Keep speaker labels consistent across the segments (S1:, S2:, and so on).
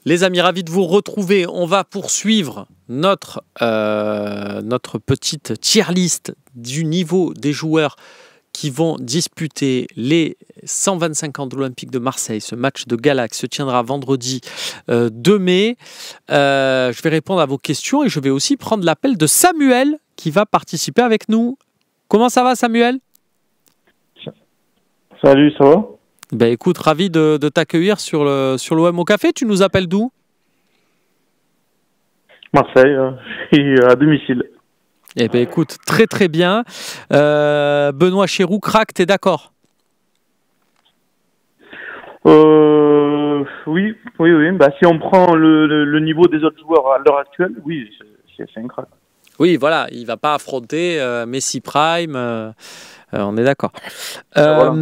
S1: Les amis, ravi de vous retrouver. On va poursuivre notre petite tier list du niveau des joueurs qui vont disputer les 125 ans de l'Olympique de Marseille. Ce match de gala qui se tiendra vendredi 2 mai. Je vais répondre à vos questions et je vais aussi prendre l'appel de Samuel qui va participer avec nous. Comment ça va, Samuel?
S2: Salut, ça va?
S1: Ben écoute, ravi de t'accueillir sur l'OM au café. Tu nous appelles d'où?
S2: Marseille, je suis à domicile.
S1: Eh ben écoute, très très bien. Benoît Chéroux, crack, t'es d'accord?
S2: Oui. Bah, si on prend le niveau des autres joueurs à l'heure actuelle, oui, c'est un crack.
S1: Oui, voilà, il va pas affronter Messi Prime, on est d'accord.
S2: Voilà.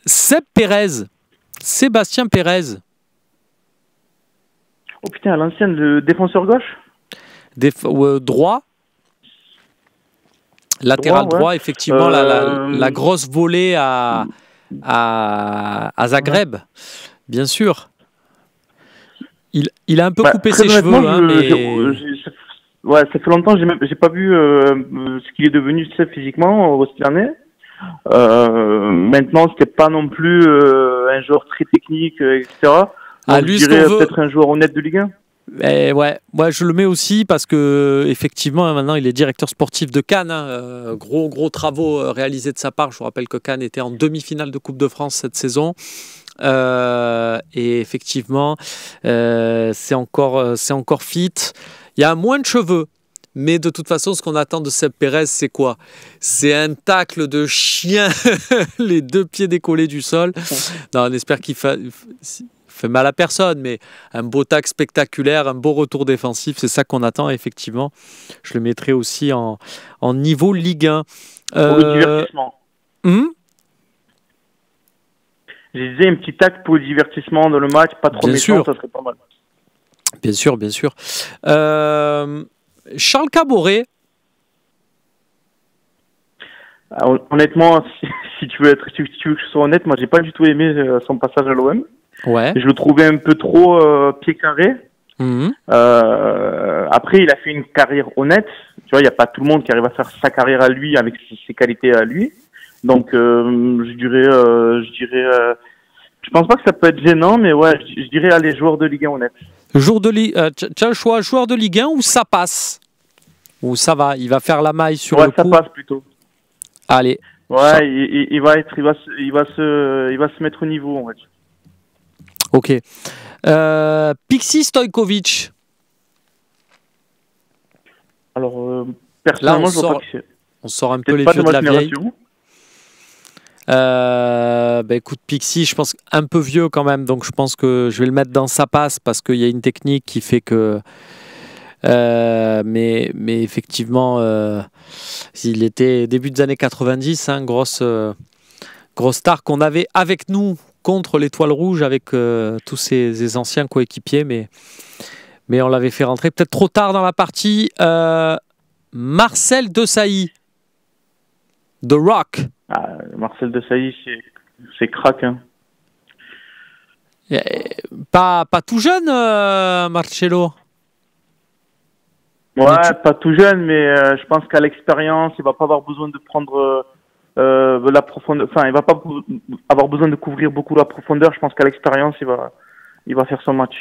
S1: Sébastien Pérez.
S2: Oh putain, l'ancien de défenseur gauche?
S1: Droit. Latéral droit, ouais. Effectivement, la grosse volée à Zagreb, bien sûr. Il a un peu coupé ses cheveux.
S2: Ouais, ça fait longtemps, j'ai pas vu ce qu'il est devenu physiquement, où il en est. Maintenant, c'était pas non plus un joueur très technique, etc. Donc,
S1: lui,
S2: je dirais peut-être un joueur honnête de Ligue 1.
S1: Ouais, je le mets aussi parce que effectivement, maintenant, il est directeur sportif de Cannes. Gros travaux réalisés de sa part. Je vous rappelle que Cannes était en demi-finale de Coupe de France cette saison. Et effectivement, c'est encore fit. Il y a moins de cheveux. Mais de toute façon, ce qu'on attend de Seb Pérez, c'est quoi? C'est un tacle de chien, les deux pieds décollés du sol. Non, on espère qu'il fait mal à personne, mais un beau tacle spectaculaire, un beau retour défensif, c'est ça qu'on attend, effectivement. Je le mettrai aussi en niveau Ligue 1.
S2: Pour le divertissement. Je disais un petit tacle pour le divertissement dans le match, pas trop méchant, ça serait pas mal.
S1: Bien sûr. Charles Caboret.
S2: Honnêtement, si tu veux que je sois honnête, moi j'ai pas du tout aimé son passage à l'OM.
S1: Ouais.
S2: Je le trouvais un peu trop pied carré. Après, il a fait une carrière honnête. Tu vois, il n'y a pas tout le monde qui arrive à faire sa carrière à lui avec ses qualités à lui. Donc, je dirais, je pense pas que ça peut être gênant, mais ouais, je dirais les joueurs de Ligue 1 honnêtes.
S1: Tu as le choix, joueur de Ligue 1 ou ça passe? Ou ça va, il va faire la maille sur le coup?
S2: Ouais, ça passe plutôt.
S1: Allez.
S2: Ouais, il va se mettre au niveau, on va dire.
S1: Ok. Pixi Stojkovic.
S2: Alors, personnellement, je vois pas qui c'est.
S1: On sort un peu les vieux de la vieille. Écoute, Pixi, je pense un peu vieux quand même, donc je pense que je vais le mettre dans sa passe parce qu'il y a une technique qui fait que. Mais effectivement, il était début des années 90, grosse star qu'on avait avec nous contre l'Étoile Rouge avec tous ses anciens coéquipiers, mais on l'avait fait rentrer peut-être trop tard dans la partie. Marcel Desailly, The Rock.
S2: Marcel Desailly, c'est crack. Hein.
S1: Pas tout jeune, Marcelo.
S2: Ouais, pas tout jeune, mais je pense qu'à l'expérience, il va pas avoir besoin de prendre la profondeur. Enfin, il va pas avoir besoin de couvrir beaucoup la profondeur. Je pense qu'à l'expérience, il va faire son match.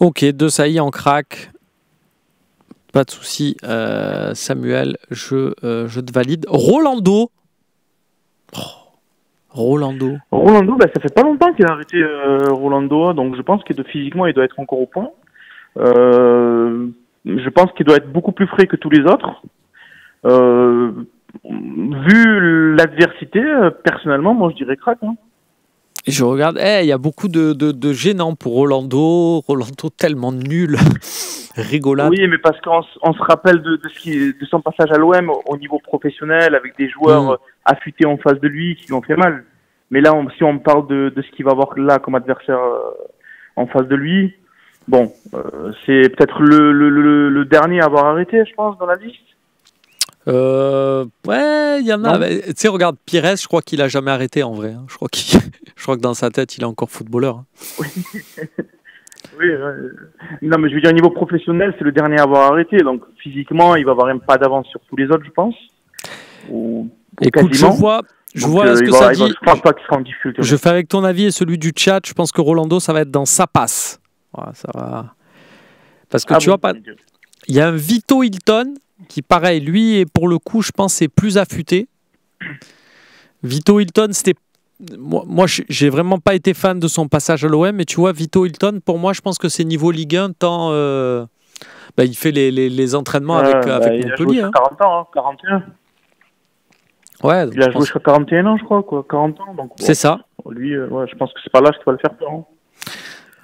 S1: Ok, Desailly en crack. Pas de souci, Samuel, je te valide. Rolando,
S2: ça fait pas longtemps qu'il a arrêté Rolando, donc je pense que physiquement il doit être encore au point. Je pense qu'il doit être beaucoup plus frais que tous les autres. Vu l'adversité, personnellement, moi je dirais crack. Hein.
S1: Et je regarde, il y a beaucoup de gênants pour Rolando tellement nul. Rigolade.
S2: Oui, mais parce qu'on se rappelle de son passage à l'OM au niveau professionnel, avec des joueurs affûtés en face de lui qui lui ont fait mal. Mais là, si on parle de ce qu'il va avoir là comme adversaire en face de lui, bon, c'est peut-être le dernier à avoir arrêté, je pense, dans la liste.
S1: Ouais, il y en a. Tu sais, regarde, Pires, je crois qu'il a jamais arrêté en vrai. Hein. Je crois que dans sa tête, il est encore footballeur. Hein.
S2: Oui. Oui, non, mais je veux dire, au niveau professionnel, c'est le dernier à avoir arrêté. Donc, physiquement, il va avoir un pas d'avance sur tous les autres, je pense. Ou
S1: Écoute,
S2: quasiment.
S1: je
S2: Donc,
S1: vois ce que ça dit.
S2: je pense pas qu'il sera en difficulté.
S1: Je fais avec ton avis et celui du chat. Je pense que Rolando, ça va être dans sa passe. Voilà, ça va. Parce que tu vois, il y a un Vito Hilton qui, pareil, lui, et pour le coup, je pense, c'est plus affûté. Vito Hilton, c'était. Moi, j'ai vraiment pas été fan de son passage à l'OM, mais tu vois, Vito Hilton, pour moi, je pense que c'est niveau Ligue 1, tant il fait les entraînements avec Montpellier.
S2: Il a joué sur 40 ans, hein, 41.
S1: Ouais,
S2: il a joué sur 41 ans, je crois, quoi, 40 ans.
S1: C'est ça.
S2: Lui, je pense que c'est pas l'âge qui va le faire peur. Hein.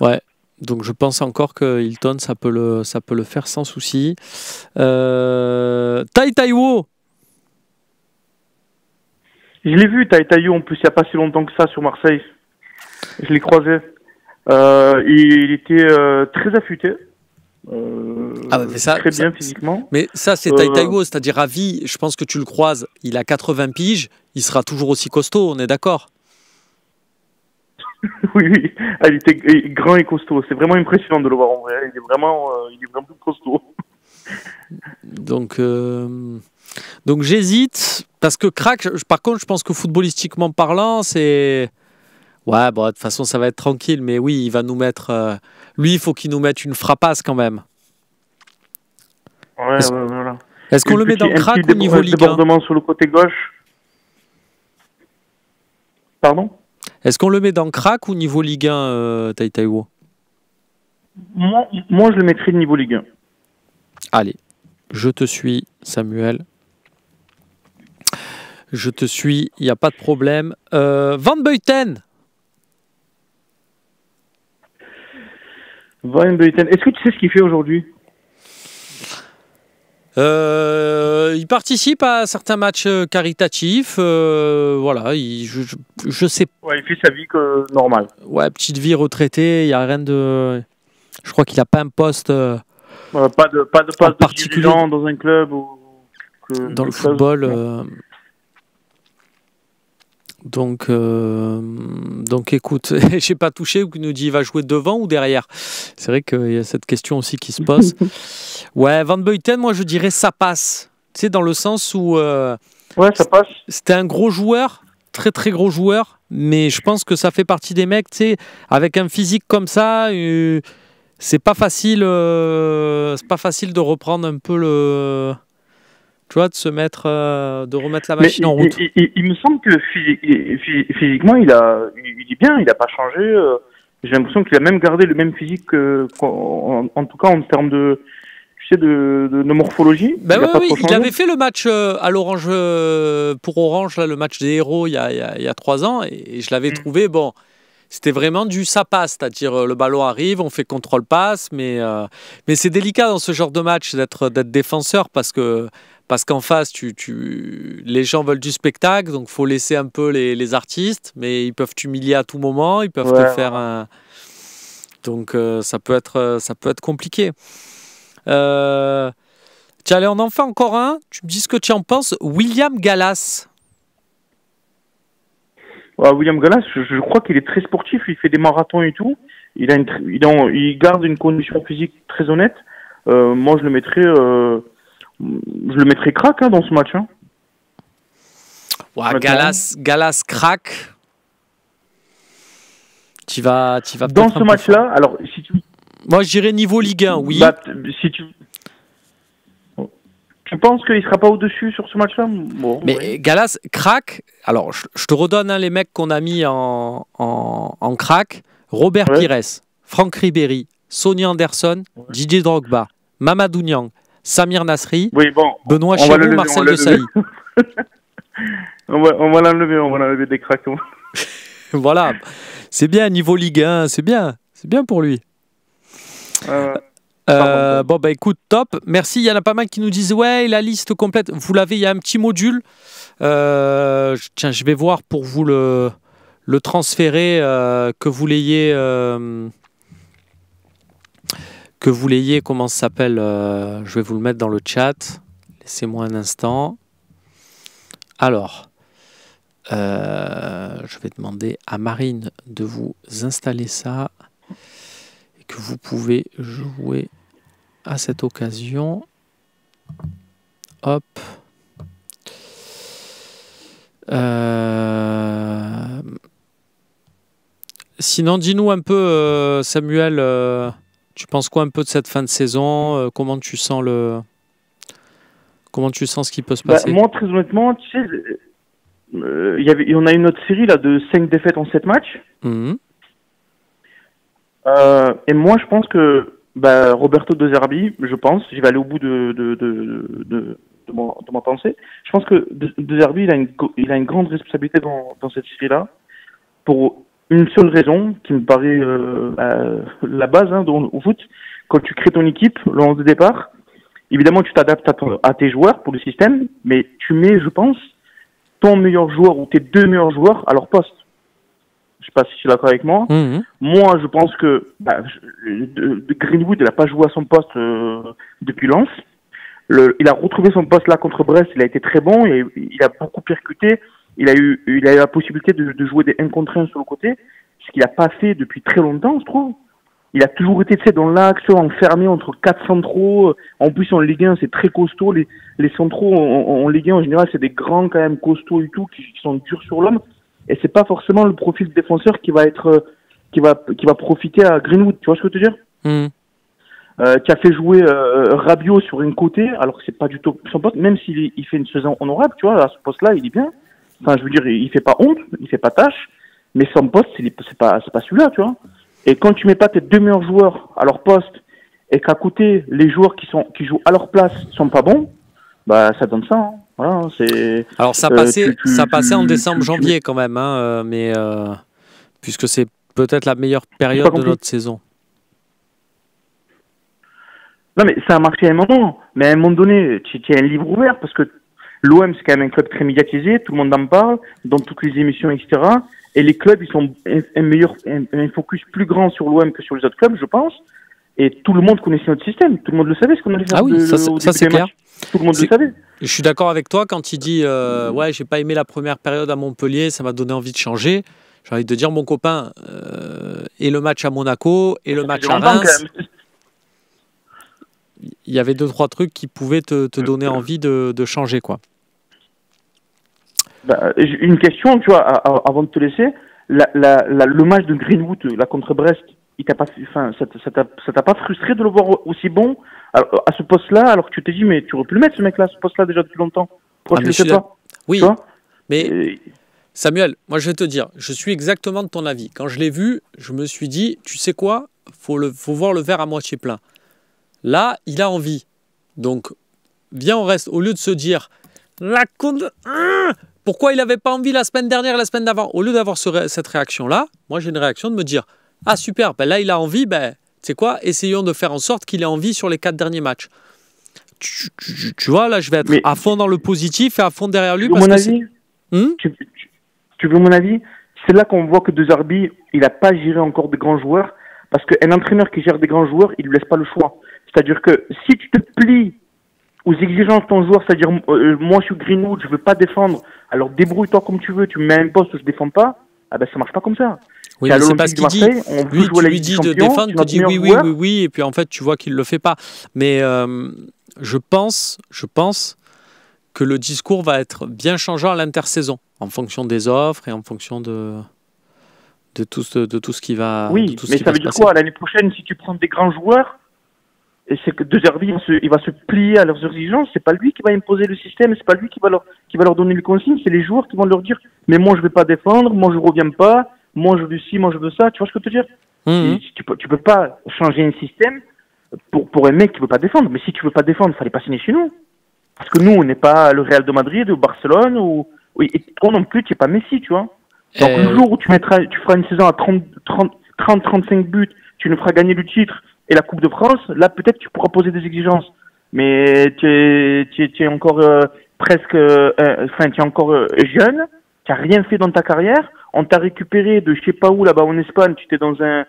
S1: Ouais. Donc je pense encore que Hilton, ça peut le faire sans souci. Taiwo.
S2: Je l'ai vu, Taiwo, en plus, il n'y a pas si longtemps que ça sur Marseille. Je l'ai croisé. Il était très affûté. Très bien physiquement.
S1: Mais ça, c'est Taiwo, c'est-à-dire à vie, je pense que tu le croises, il a 80 piges, il sera toujours aussi costaud, on est d'accord?
S2: Oui. Il était grand et costaud. C'est vraiment impressionnant de le voir en vrai. Il est vraiment costaud.
S1: Donc j'hésite, parce que Crack, par contre, je pense que footballistiquement parlant, c'est... Ouais, bon, de toute façon, ça va être tranquille, mais oui, il va nous mettre... Lui, il faut qu'il nous mette une frappasse quand même.
S2: Ouais, voilà.
S1: Est-ce qu'on le met dans Crack au niveau Ligue 1?
S2: Débordement sur le côté gauche. Pardon?
S1: Est-ce qu'on le met dans Crack ou niveau Ligue 1, Taiwo?
S2: Moi, je le mettrais niveau Ligue 1.
S1: Allez, je te suis, Samuel. Je te suis, il n'y a pas de problème. Van Buiten.
S2: Van Buiten. Est-ce que tu sais ce qu'il fait aujourd'hui?
S1: Il participe à certains matchs caritatifs. Voilà, je sais.
S2: Ouais, il fait sa vie normale.
S1: Ouais, petite vie retraitée. Il n'y a rien de. Je crois qu'il n'a pas un poste.
S2: Pas de poste particulier dans un club ou
S1: dans le football. Donc écoute, j'ai pas touché, il nous dit il va jouer devant ou derrière. C'est vrai qu'il y a cette question aussi qui se pose. Ouais, Van Buiten, moi je dirais ça passe. Tu sais, dans le sens où
S2: ouais, ça passe.
S1: C'était un gros joueur, très très gros joueur, mais je pense que ça fait partie des mecs, tu sais, avec un physique comme ça, c'est pas facile de reprendre un peu le... Tu vois, de se mettre, de remettre la machine en route.
S2: Il me semble que physiquement, il est bien, il n'a pas changé. J'ai l'impression qu'il a même gardé le même physique, en tout cas en termes de, tu sais, de morphologie.
S1: Ben oui, il avait fait le match à l'Orange, pour Orange, là, le match des héros, il y a 3 ans, et je l'avais trouvé, bon, c'était vraiment du ça passe, c'est-à-dire le ballon arrive, on fait contrôle-passe, mais c'est délicat dans ce genre de match d'être défenseur parce qu'en face, les gens veulent du spectacle, donc il faut laisser un peu les artistes, mais ils peuvent t'humilier à tout moment, ils peuvent te faire un... Donc ça peut être compliqué. Tiens, allez, on en fait encore un. Tu me dis ce que tu en penses. William Gallas.
S2: Ouais, William Gallas, je crois qu'il est très sportif, il fait des marathons et tout. Il garde une condition physique très honnête. Moi, je le mettrais crack dans ce match. Hein.
S1: Ouais, Gallas crack. Tu vas
S2: dans ce match-là, alors si tu...
S1: Moi, je dirais niveau Ligue 1, oui.
S2: Si tu penses qu'il ne sera pas au-dessus sur ce match-là? Bon,
S1: mais ouais. Gallas, crack, alors je te redonne les mecs qu'on a mis en crack. Robert Pires, Franck Ribéry, Sonny Anderson, Didier Drogba, Mamadou Niang, Samir Nasri, Benoît Chérou, Marcel Desailly.
S2: on va l'enlever des cracks.
S1: Voilà, c'est bien, niveau Ligue 1, c'est bien pour lui. Bon, bah écoute, top. Merci. Il y en a pas mal qui nous disent ouais, la liste complète. Vous l'avez, il y a un petit module. Tiens, je vais voir pour vous le transférer, que vous l'ayez, comment ça s'appelle, je vais vous le mettre dans le chat. Laissez-moi un instant. Alors, je vais demander à Marine de vous installer ça. et que vous pouvez jouer à cette occasion. Hop. Sinon, dis-nous un peu, Samuel, tu penses quoi un peu de cette fin de saison? Comment tu sens ce qui peut se passer?
S2: Moi, très honnêtement, tu sais, on a une autre série là, de 5 défaites en 7 matchs. Et moi, je pense que Roberto De Zerbi, je vais aller au bout de ma pensée. Je pense que De Zerbi, il a une grande responsabilité dans cette série-là, pour une seule raison qui me paraît la base au foot. Quand tu crées ton équipe, le 11 de départ, évidemment, tu t'adaptes à tes joueurs pour le système, mais tu mets, je pense, ton meilleur joueur ou tes 2 meilleurs joueurs à leur poste. Je sais pas si tu es d'accord avec moi. Moi, je pense que Greenwood, il n'a pas joué à son poste depuis Lens. Il a retrouvé son poste là contre Brest. Il a été très bon et il a beaucoup percuté. Il a eu la possibilité de jouer des 1 contre 1 sur le côté, ce qu'il n'a pas fait depuis très longtemps, je trouve. Il a toujours été dans l'axe, enfermé entre 4 centraux. En plus, en Ligue 1, c'est très costaud. Les centraux en Ligue 1, en général, c'est des grands quand même costauds et tout, qui sont durs sur l'homme. Et c'est pas forcément le profil de défenseur qui va profiter à Greenwood. Tu vois ce que je veux te dire? Qui a fait jouer Rabiot sur un côté, alors que c'est pas du tout son poste, même s'il fait une saison honorable, tu vois, à ce poste-là, il est bien. Enfin, je veux dire, il fait pas honte, il fait pas tâche, mais son poste, c'est pas celui-là, tu vois. Et quand tu mets pas tes 2 meilleurs joueurs à leur poste, et qu'à côté, les joueurs qui jouent à leur place sont pas bons, ça donne ça, hein. Voilà, c'est.
S1: Alors ça passait en décembre-janvier quand même, mais puisque c'est peut-être la meilleure période de notre saison.
S2: Non, mais ça a marché à un moment. Mais à un moment donné, tu as un livre ouvert parce que l'OM, c'est quand même un club très médiatisé. Tout le monde en parle dans toutes les émissions, etc. Et les clubs, ils ont un focus plus grand sur l'OM que sur les autres clubs, je pense. Et tout le monde connaissait notre système. Tout le monde le savait, ce qu'on allait faire.
S1: Ah oui, ça c'est clair.
S2: Tout le monde le savait.
S1: Je suis d'accord avec toi quand il dit ouais, j'ai pas aimé la première période à Montpellier, ça m'a donné envie de changer. J'ai envie de dire, mon copain, et le match à Monaco, et le match à Reims, il y avait 2-3 trucs qui pouvaient te donner envie de changer, quoi.
S2: Une question, tu vois, avant de te laisser, le match de Greenwood, là, contre Brest, ça t'a pas frustré de le voir aussi bon à ce poste-là, alors que tu t'es dit, mais tu aurais pu le mettre, ce mec-là, à ce poste-là, déjà depuis longtemps. Pourquoi tu le fais pas?
S1: Oui, mais Samuel, moi je vais te dire, je suis exactement de ton avis. Quand je l'ai vu, je me suis dit, tu sais quoi, faut voir le verre à moitié plein. Là, il a envie. Donc, viens, on reste, au lieu de se dire, pourquoi il n'avait pas envie la semaine dernière, la semaine d'avant? Au lieu d'avoir cette réaction-là, moi j'ai une réaction de me dire, ah super, là il a envie, tu sais quoi, essayons de faire en sorte qu'il ait envie sur les 4 derniers matchs. Tu vois, là je vais être à fond dans le positif et à fond derrière lui.
S2: Tu veux mon avis? C'est là qu'on voit que De Zerbi, il n'a pas géré encore de grands joueurs, parce qu'un entraîneur qui gère des grands joueurs, il ne lui laisse pas le choix. C'est-à-dire que si tu te plies aux exigences de ton joueur, c'est-à-dire moi je suis Greenwood, je veux pas défendre, alors débrouille-toi comme tu veux, tu me mets un poste où je défends pas, ça marche pas comme ça.
S1: Oui, mais c'est pas ce qu'il dit. Lui, tu lui dis de défendre, tu dis oui, et puis en fait tu vois qu'il le fait pas. Mais je pense que le discours va être bien changeant à l'intersaison, en fonction des offres et en fonction de tout ce qui va.
S2: Oui, mais ça veut dire quoi? L'année prochaine, si tu prends des grands joueurs, et c'est que De Zerbi, il va se plier à leurs exigences. C'est pas lui qui va imposer le système, c'est pas lui qui va leur donner les consignes. C'est les joueurs qui vont leur dire, mais moi je vais pas défendre, moi je reviens pas, moi je veux ci, moi je veux ça. Tu vois ce que je veux te dire? Tu peux pas changer un système pour un mec qui veut pas défendre. Mais si tu veux pas défendre, fallait pas signer chez nous. Parce que nous, on n'est pas le Real de Madrid ou Barcelone et toi non plus, tu n'es pas Messi, tu vois. Donc le jour où tu feras une saison à 30-35 buts, tu nous feras gagner le titre et la Coupe de France, là peut-être tu pourras poser des exigences. Mais tu es encore tu es encore jeune, tu n'as rien fait dans ta carrière, on t'a récupéré de je sais pas où là-bas en Espagne, tu étais dans un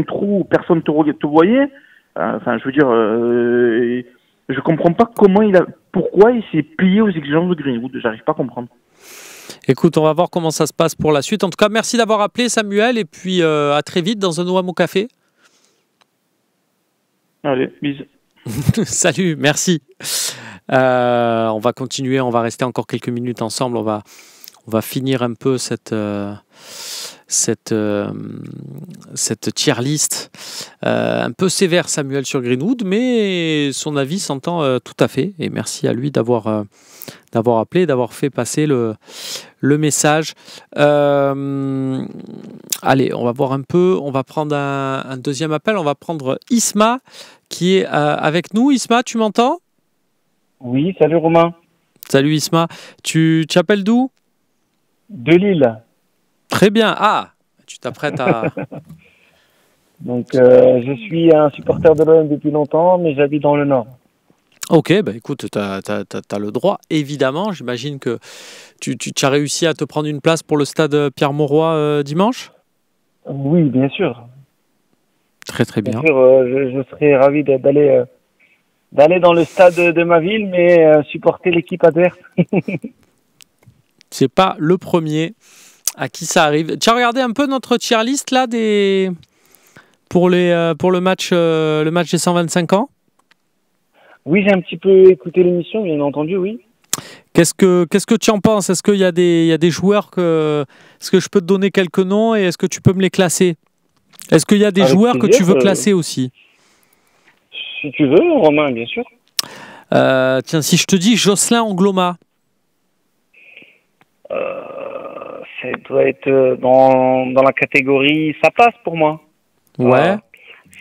S2: trou où personne te voyait. Je veux dire, je comprends pas pourquoi il s'est plié aux exigences de Greenwood, j'arrive pas à comprendre.
S1: Écoute, on va voir comment ça se passe pour la suite. En tout cas, merci d'avoir appelé Samuel et puis à très vite dans un OM au café.
S2: Allez, bisous.
S1: Salut, merci. On va continuer, on va rester encore quelques minutes ensemble. On va finir un peu cette tier list. Un peu sévère, Samuel, sur Greenwood, mais son avis s'entend tout à fait. Et merci à lui d'avoir appelé, d'avoir fait passer le message. Allez, on va voir un peu. On va prendre un deuxième appel. On va prendre Isma qui est avec nous. Isma, tu m'entends?
S3: Oui, salut Romain.
S1: Salut Isma. Tu appelles d'où?
S3: De Lille.
S1: Très bien. Ah, tu t'apprêtes à...
S3: Donc, je suis un supporter de l'OM depuis longtemps, mais j'habite dans le Nord.
S1: Ok, bah écoute, tu as le droit, évidemment. J'imagine que tu as réussi à te prendre une place pour le stade Pierre-Mauroy dimanche?
S3: Oui, bien sûr.
S1: Très très bien.
S3: Bien sûr, je serais ravi d'aller dans le stade de ma ville, mais supporter l'équipe adverse.
S1: C'est pas le premier à qui ça arrive. Tu as regardé un peu notre tier list là pour le match des 125 ans?
S3: Oui, j'ai un petit peu écouté l'émission, bien entendu, oui.
S1: Qu'est-ce que tu en penses? Est-ce qu'il y a des joueurs est-ce que je peux te donner quelques noms et est-ce que tu peux me les classer? Est-ce qu'il y a des
S3: Avec
S1: joueurs que
S3: plaisir,
S1: tu veux classer aussi?
S3: Si tu veux, Romain, bien sûr.
S1: Tiens, si je te dis Jocelyn Angloma.
S3: Ça doit être dans la catégorie ça passe pour moi.
S1: Ouais.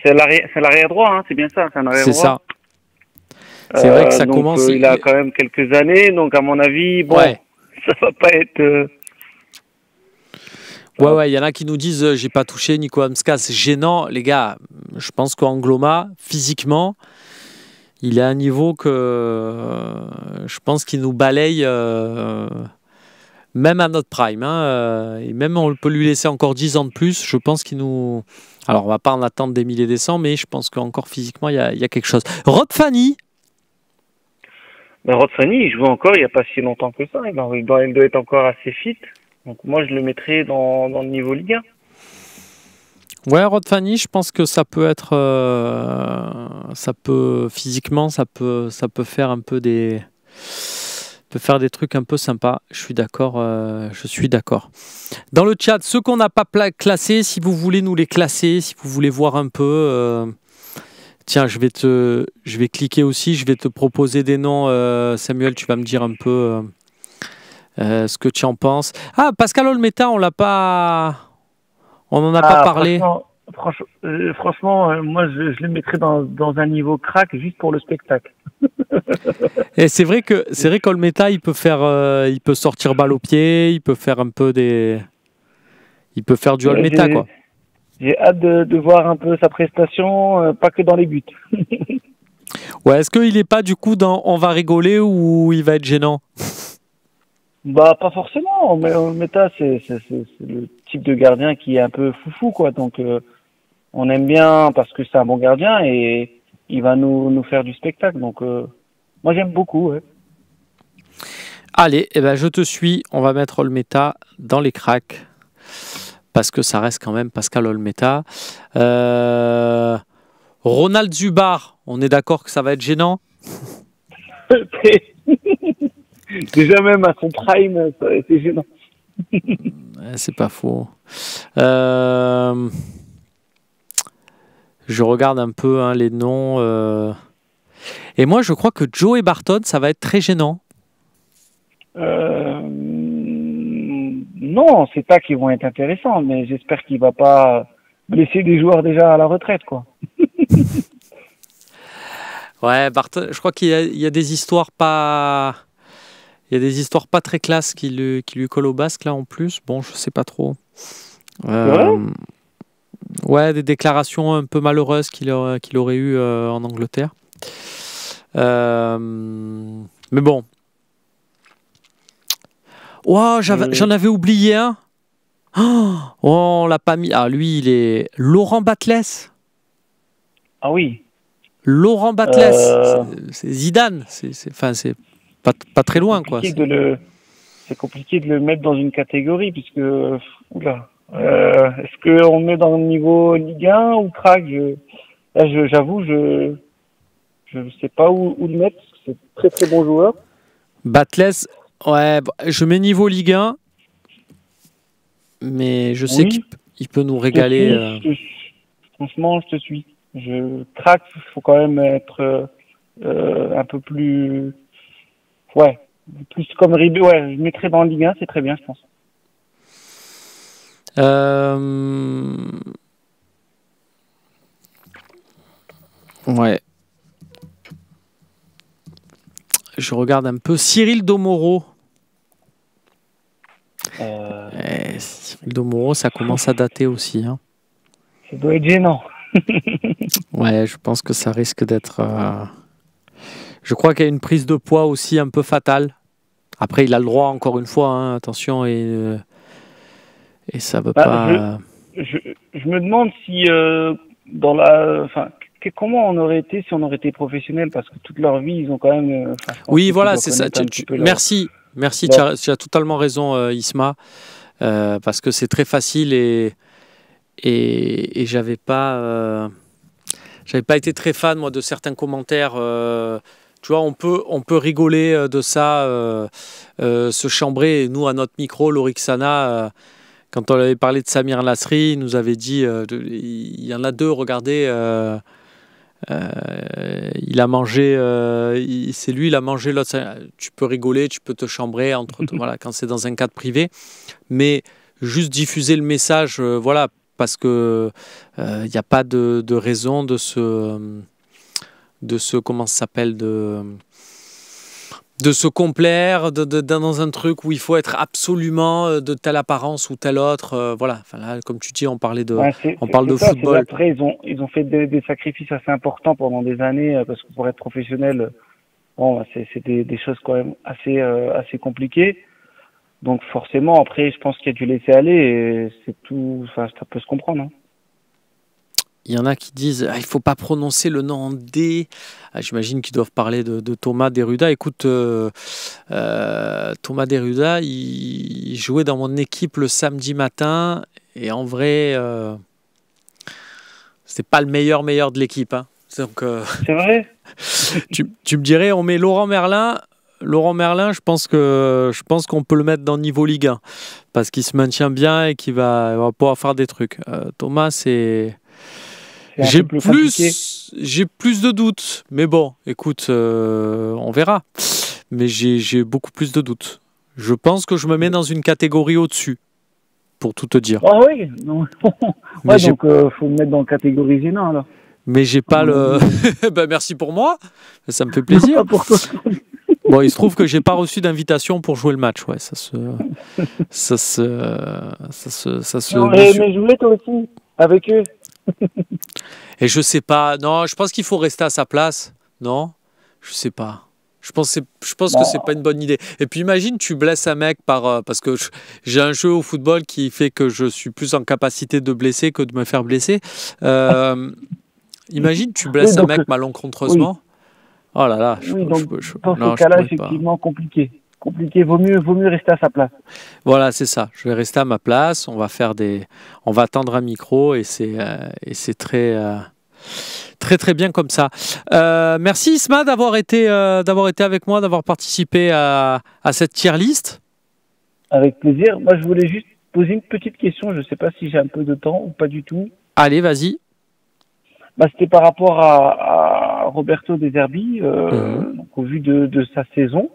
S3: C'est l'arrière droit, hein, c'est bien ça, c'est un arrière
S1: C'est
S3: droit.
S1: ça. C'est vrai que ça
S3: donc,
S1: commence.
S3: Il a quand même quelques années, donc à mon avis, bon,
S1: Ouais.
S3: ça va pas être.
S1: Ouais, il y en a qui nous disent j'ai pas touché Nico Hamska, c'est gênant. Les gars, je pense qu'Angloma, physiquement, il est à un niveau que je pense qu'il nous balaye même à notre prime. Et même on peut lui laisser encore 10 ans de plus. Je pense qu'il nous. Alors, on va pas en attendre des milliers des cents, mais je pense qu'encore physiquement, il y a quelque chose. Rod Fanny.
S3: Ben, Rod Fanny, il joue encore il n'y a pas si longtemps que ça. Il doit être encore assez fit. Donc moi, je le mettrais dans le niveau Ligue 1.
S1: Ouais, Rod Fanny, je pense que ça peut être, physiquement, ça peut faire un peu peut faire des trucs un peu sympas. Je suis d'accord. Dans le chat, ceux qu'on n'a pas classés, si vous voulez nous les classer, si vous voulez voir un peu, tiens, je vais cliquer aussi, je vais te proposer des noms. Samuel, tu vas me dire un peu ce que tu en penses. Ah, Pascal Olmeta, on n'en a pas parlé.
S3: Franchement, moi, je le mettrais dans un niveau crack juste pour le spectacle.
S1: Et c'est vrai qu'Olmeta, il peut sortir balle au pied, il peut faire un peu il peut faire du Olmeta, quoi.
S3: J'ai hâte de voir un peu sa prestation, pas que dans les buts.
S1: Ouais, est-ce qu'il n'est pas du coup dans on va rigoler ou il va être gênant?
S3: Bah, pas forcément. Mais Olmeta, c'est le type de gardien qui est un peu foufou, quoi. Donc, on aime bien parce que c'est un bon gardien et il va nous faire du spectacle. Donc, moi, j'aime beaucoup. Ouais.
S1: Allez, je te suis. On va mettre Olmeta dans les cracks parce que ça reste quand même Pascal Olmeta. Ronald Zubar, on est d'accord que ça va être gênant?
S3: Déjà même à son prime, ça a été gênant.
S1: C'est pas faux. Je regarde un peu les noms. Et moi, je crois que Joey Barton, ça va être très gênant.
S3: Non, c'est pas qu'ils vont être intéressants, mais j'espère qu'il va pas blesser des joueurs déjà à la retraite, quoi.
S1: Ouais, Barton, je crois qu'il y a des histoires pas... Il y a des histoires pas très classes qui lui collent au basque, là, en plus. Bon, je sais pas trop. Ouais, des déclarations un peu malheureuses qu'il aurait eues en Angleterre. Mais bon. Oh, j'en avais oublié un. Oh, on l'a pas mis. Ah, lui, il est Laurent Batles.
S3: Ah oui.
S1: Laurent Batles. C'est Zidane. C'est pas très loin, quoi.
S3: C'est compliqué de le mettre dans une catégorie, puisque... Oula. Est-ce qu'on met dans le niveau Ligue 1 ou crack? Là, j'avoue, je ne sais pas où le mettre, parce que c'est un très très bon joueur.
S1: Batles, ouais, je mets niveau Ligue 1, mais je sais qu'il peut nous régaler.
S3: Franchement, je te suis. Je craque, il faut quand même être un peu plus... Ouais, plus comme Ribé. Ouais, je mettrais dans Ligue 1, c'est très bien, je pense.
S1: Ouais. Je regarde un peu. Cyril Domoro. Cyril Domoro, ça commence à dater aussi. Hein.
S3: Ça doit être gênant.
S1: Ouais, je pense que ça risque d'être... Je crois qu'il y a une prise de poids aussi un peu fatale. Après, il a le droit, encore une fois, hein, attention, et ça veut pas...
S3: Je me demande si dans la... Enfin, comment on aurait été si on aurait été professionnel, parce que toute leur vie, ils ont quand même...
S1: oui, voilà, c'est ça. Merci, tu as totalement raison, Isma, parce que c'est très facile et j'avais pas été très fan, moi, de certains commentaires. Tu vois, on peut rigoler de ça, se chambrer. Et nous, à notre micro, Lorixana, quand on avait parlé de Samir Nasri, il nous avait dit, il y en a deux, regardez, il a mangé, c'est lui, il a mangé l'autre. Tu peux rigoler, tu peux te chambrer voilà, quand c'est dans un cadre privé, mais juste diffuser le message, voilà, parce que il n'y a pas de raison de se comment ça s'appelle, de se complaire dans un truc où il faut être absolument de telle apparence ou telle autre. Voilà. Enfin, là, comme tu dis, on parle de football.
S3: Après, ils ont fait des sacrifices assez importants pendant des années, parce que pour être professionnel, bon, c'est des choses quand même assez compliquées. Donc forcément, après, je pense qu'il y a dû laisser aller et c'est tout. Enfin, ça peut se comprendre. Hein.
S1: Il y en a qui disent il ne faut pas prononcer le nom en D. J'imagine qu'ils doivent parler de Thomas Deruda. Écoute, Thomas Deruda, il jouait dans mon équipe le samedi matin. Et en vrai, c'est pas le meilleur de l'équipe. Hein. Donc,
S3: c'est vrai.
S1: tu me dirais, on met Laurent Merlin. Laurent Merlin, je pense qu'on peut le mettre dans niveau Ligue 1. Parce qu'il se maintient bien et qu'il va pouvoir faire des trucs. Thomas, c'est... J'ai plus de doutes, mais bon, écoute, on verra. Mais j'ai beaucoup plus de doutes. Je pense que je me mets dans une catégorie au-dessus, pour tout te dire.
S3: Ah oui, non. Ouais, donc faut me mettre dans la catégorie gênant alors.
S1: Mais j'ai pas le. Ben, merci pour moi, ça me fait plaisir.
S3: Non, pas pour toi.
S1: Bon, il se trouve que j'ai pas reçu d'invitation pour jouer le match, ouais, ça se.
S3: Non, mais jouer toi aussi avec eux.
S1: Et je sais pas. Non, je pense qu'il faut rester à sa place. Non, je sais pas. Je pense que c'est pas une bonne idée. Et puis imagine, tu blesses un mec parce que j'ai un jeu au football qui fait que je suis plus en capacité de blesser que de me faire blesser. Imagine, tu blesses un mec malencontreusement. Oui. Oh là là.
S3: Dans ce cas-là, effectivement, compliqué. Vaut mieux rester à sa place.
S1: Voilà, c'est ça. Je vais rester à ma place. On va tendre un micro et c'est très, très très bien comme ça. Merci Isma d'avoir été avec moi, d'avoir participé à cette tier list.
S3: Avec plaisir. Moi, je voulais juste poser une petite question. Je ne sais pas si j'ai un peu de temps ou pas du tout.
S1: Allez, vas-y.
S3: C'était par rapport à Roberto De Zerbi, donc au vu de sa saison.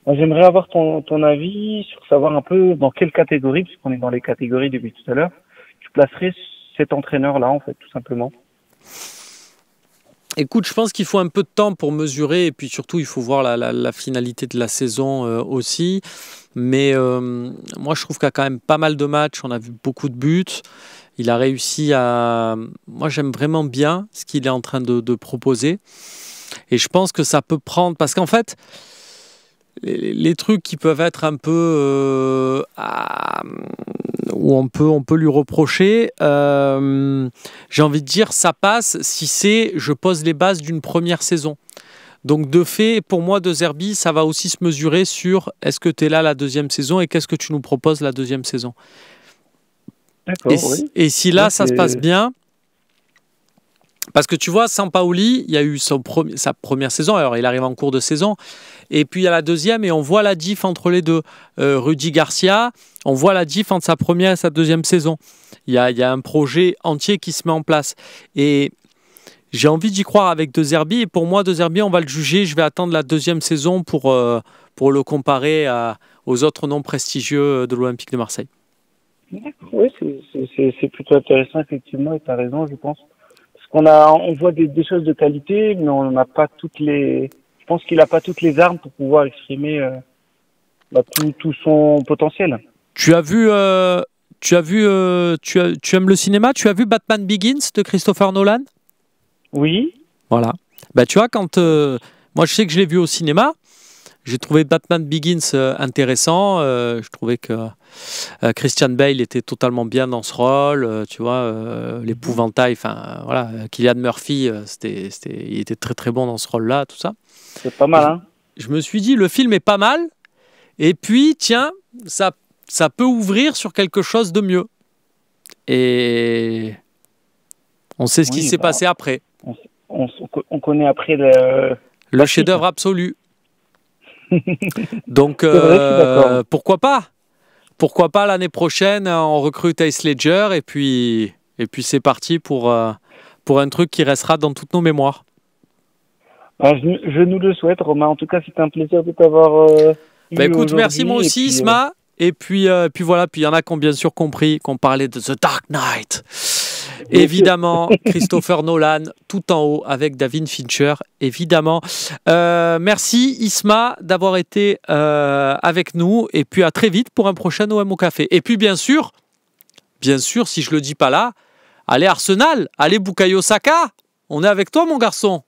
S3: Moi, j'aimerais avoir ton avis sur savoir un peu dans quelle catégorie, puisqu'on est dans les catégories depuis tout à l'heure, tu placerais cet entraîneur-là, en fait, tout simplement.
S1: Écoute, je pense qu'il faut un peu de temps pour mesurer, et puis surtout, il faut voir la finalité de la saison aussi. Mais moi, je trouve qu'il y a quand même pas mal de matchs, on a vu beaucoup de buts. Il a réussi à... Moi, j'aime vraiment bien ce qu'il est en train de proposer. Et je pense que ça peut prendre... Parce qu'en fait, les trucs qui peuvent être un peu... où on peut lui reprocher, j'ai envie de dire, ça passe si je pose les bases d'une première saison. Donc, de fait, pour moi, De Zerbi, ça va aussi se mesurer sur est-ce que tu es là la deuxième saison et qu'est-ce que tu nous proposes la deuxième saison. Et si là, ça se passe bien, Parce que tu vois, Sampaoli, il y a eu sa première saison, alors il arrive en cours de saison, et puis il y a la deuxième, et on voit la diff entre les deux. Rudy Garcia, on voit la diff entre sa première et sa deuxième saison. Il y a un projet entier qui se met en place. Et j'ai envie d'y croire avec De Zerbi, et pour moi, De Zerbi, on va le juger. Je vais attendre la deuxième saison pour le comparer aux autres noms prestigieux de l'Olympique de Marseille.
S3: Oui, c'est plutôt intéressant, effectivement, et tu as raison, je pense. On voit des choses de qualité, mais on n'a pas je pense qu'il n'a pas toutes les armes pour pouvoir exprimer tout son potentiel.
S1: Tu aimes le cinéma? Tu as vu Batman Begins de Christopher Nolan?
S3: Oui.
S1: Voilà. Bah, tu vois, moi je sais que je l'ai vu au cinéma, j'ai trouvé Batman Begins intéressant. Je trouvais que Christian Bale était totalement bien dans ce rôle. Tu vois, l'épouvantail, enfin voilà, Cillian Murphy, il était très très bon dans ce rôle-là, tout ça.
S3: C'est pas mal, hein.
S1: Je me suis dit, le film est pas mal. Et puis, tiens, ça peut ouvrir sur quelque chose de mieux. Et on sait ce qui s'est passé après.
S3: On connaît après
S1: le chef-d'œuvre absolu. Donc, pourquoi pas? Pourquoi pas l'année prochaine, on recrute Heath Ledger et puis c'est parti pour un truc qui restera dans toutes nos mémoires.
S3: Je nous le souhaite, Romain. En tout cas, c'était un plaisir de t'avoir
S1: écoute, merci moi aussi, Isma. Et puis voilà, puis il y en a qui ont bien sûr compris qu'on parlait de The Dark Knight. Évidemment, Christopher Nolan, tout en haut avec David Fincher, évidemment. Merci Isma d'avoir été avec nous. Et puis à très vite pour un prochain OM au Café. Et puis bien sûr, si je le dis pas là, allez Arsenal, allez Bukayo Saka. On est avec toi mon garçon.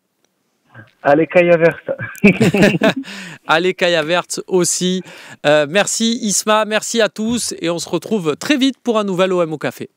S3: Allez, Kaya Verte.
S1: Allez, Kaya Verte aussi. Merci Isma, merci à tous et on se retrouve très vite pour un nouvel OM au Café.